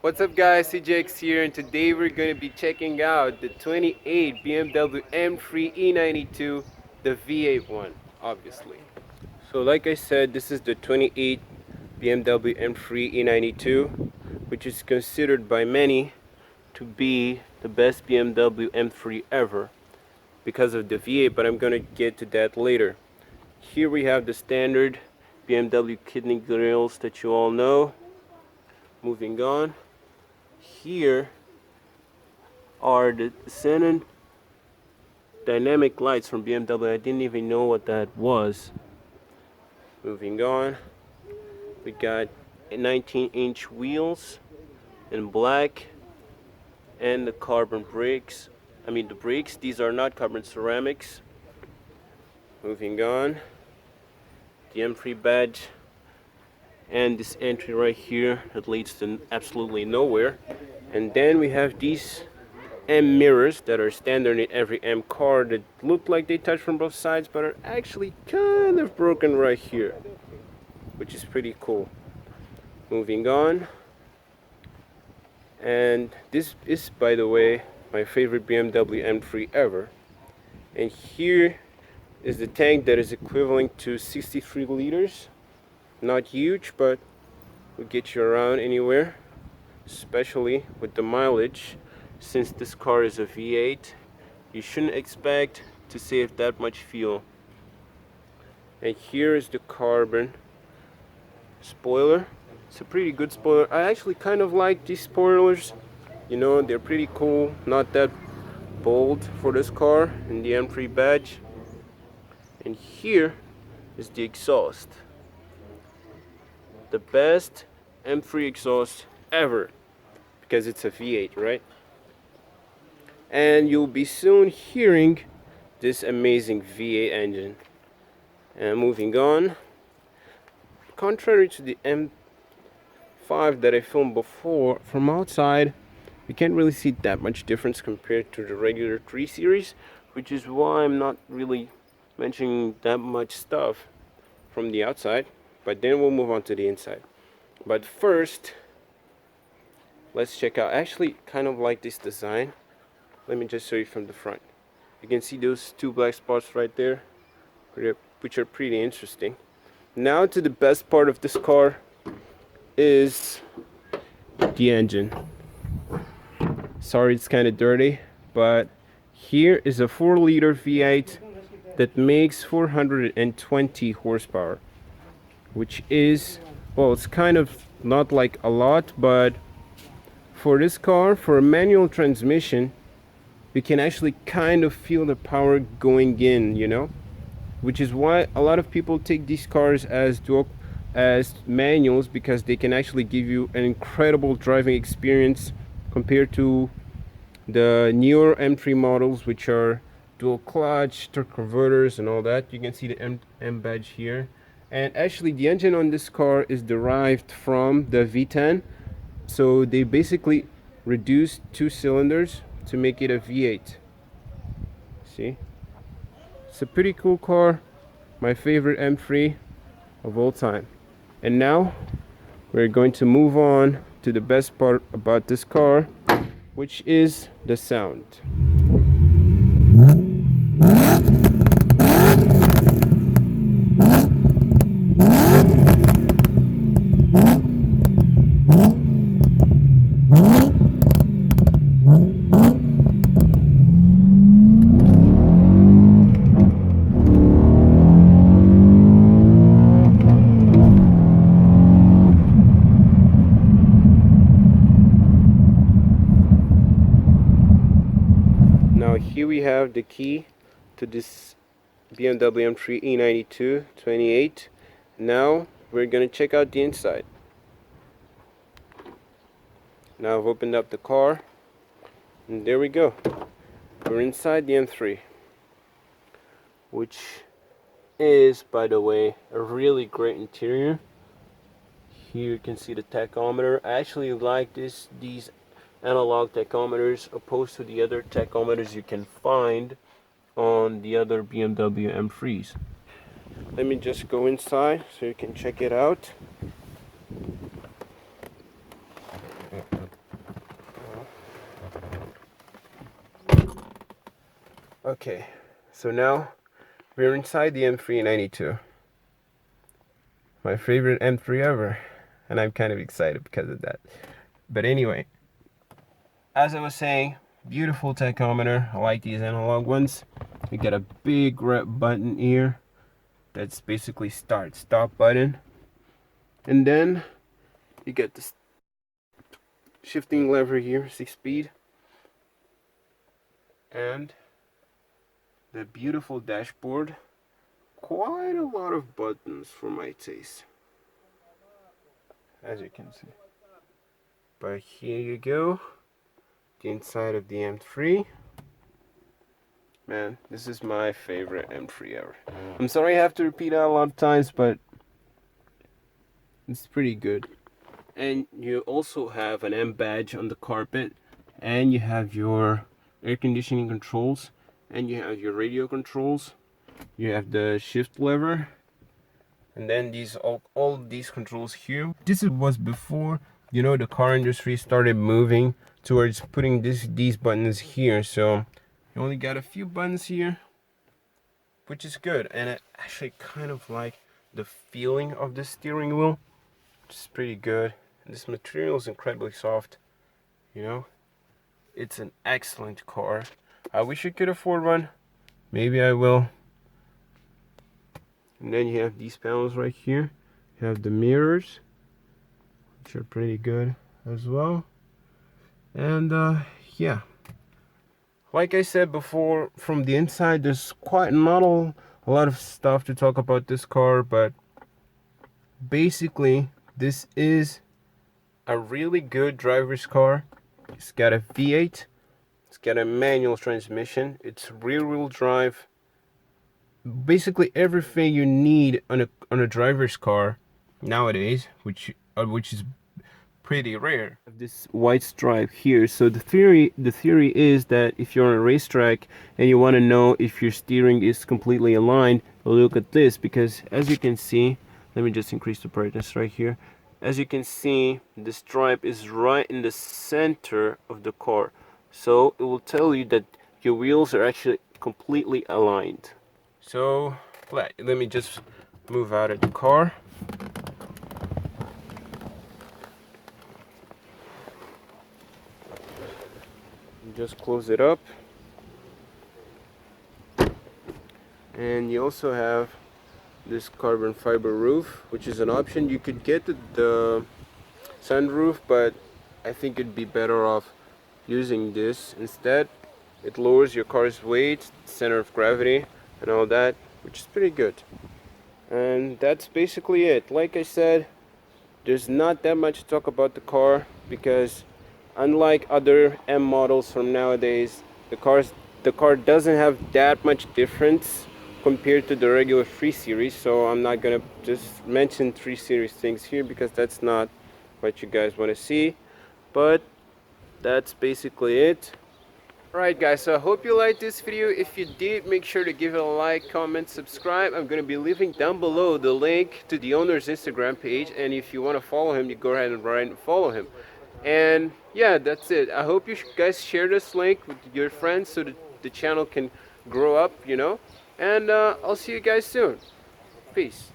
What's up guys, CJX here, and today we're going to be checking out the 28 BMW M3 E92, the V8 one, obviously. So like I said, this is the 28 BMW M3 E92, which is considered by many to be the best BMW M3 ever because of the V8, but I'm going to get to that later. Here we have the standard BMW kidney grills that you all know. Moving on. Here are the xenon dynamic lights from BMW. I didn't even know what that was. Moving on, we got 19-inch wheels in black and the carbon brakes. The brakes, these are not carbon ceramics. Moving on, the M3 badge and this entry right here that leads to absolutely nowhere. And then we have these M mirrors that are standard in every M car that look like they touch from both sides but are actually kind of broken right here, which is pretty cool. Moving on, and this is, by the way, my favorite BMW M3 ever. And here is the tank that is equivalent to 63 liters. Not huge, but will get you around anywhere, especially with the mileage. Since this car is a V8, you shouldn't expect to save that much fuel. And here is the carbon spoiler. It's a pretty good spoiler. I actually kind of like these spoilers. You know, they're pretty cool, not that bold for this car, and the M3 badge. And here is the exhaust. The best M3 exhaust ever, because it's a V8, right? And you'll be soon hearing this amazing V8 engine. And moving on, contrary to the M5 that I filmed before, from outside we can't really see that much difference compared to the regular 3 Series, which is why I'm not really mentioning that much stuff from the outside. But then we'll move on to the inside. But first, let's check out. I actually kind of like this design. Let me just show you from the front. You can see those 2 black spots right there, which are pretty interesting. Now to the best part of this car is the engine. Sorry, it's kind of dirty, but here is a 4-liter V8 that makes 420 horsepower. Which is, well, it's kind of not like a lot, but for this car, for a manual transmission, you can actually kind of feel the power going in, you know, which is why a lot of people take these cars as manuals, because they can actually give you an incredible driving experience compared to the newer M3 models, which are dual clutch, torque converters and all that. You can see the M badge here. And actually the engine on this car is derived from the V10, so they basically reduced 2 cylinders to make it a V8. See, it's a pretty cool car, my favorite M3 of all time. And now we're going to move on to the best part about this car, which is the sound. Now here we have the key to this BMW M3 E92 28. Now we're gonna check out the inside. Now I've opened up the car, and there we go. We're inside the M3, which is, by the way, a really great interior. Here you can see the tachometer. I actually like these analog tachometers opposed to the other tachometers you can find on the other BMW M3s. Let me just go inside so you can check it out. Okay, so now we're inside the M3 E92. My favorite M3 ever. And I'm kind of excited because of that. But anyway, as I was saying, beautiful tachometer. I like these analog ones. You get a big red button here. That's basically stop button. And then you get this shifting lever here, 6-speed. And the beautiful dashboard. Quite a lot of buttons for my taste, as you can see. But here you go, the inside of the M3. Man, this is my favorite M3 ever. I'm sorry I have to repeat that a lot of times, but it's pretty good. And you also have an M badge on the carpet, and you have your air conditioning controls, and you have your radio controls. You have the shift lever, and then these all these controls here. This was before, you know, the car industry started moving towards putting these buttons here. So you only got a few buttons here, which is good. And I actually kind of like the feeling of the steering wheel, which is pretty good. And this material is incredibly soft, you know. It's an excellent car. I wish I could afford one. Maybe I will. And then you have these panels right here. You have the mirrors, which are pretty good as well. And yeah, like I said before, from the inside there's quite not a lot of stuff to talk about this car, but basically this is a really good driver's car. It's got a V8, it's got a manual transmission, it's rear-wheel drive. Basically everything you need on a driver's car nowadays, which is pretty rare. This white stripe here. So the theory is that if you're on a racetrack and you want to know if your steering is completely aligned, look at this, because as you can see, let me just increase the brightness right here. As you can see, the stripe is right in the center of the car, so it will tell you that your wheels are actually completely aligned. So let me just move out of the car. Just close it up. And you also have this carbon fiber roof, which is an option. You could get the sunroof, but I think it'd be better off using this instead. It lowers your car's weight, center of gravity, and all that, which is pretty good. And that's basically it. Like I said, there's not that much to talk about the car, because unlike other M models from nowadays, the car doesn't have that much difference compared to the regular 3 Series. So I'm not gonna just mention 3 Series things here, because that's not what you guys want to see. But that's basically it. Alright guys, so I hope you liked this video. If you did, make sure to give it a like, comment, subscribe. I'm going to be leaving down below the link to the owner's Instagram page, and if you want to follow him, you go ahead and follow him. And yeah, that's it. I hope you guys share this link with your friends so that the channel can grow up, you know. And I'll see you guys soon. Peace.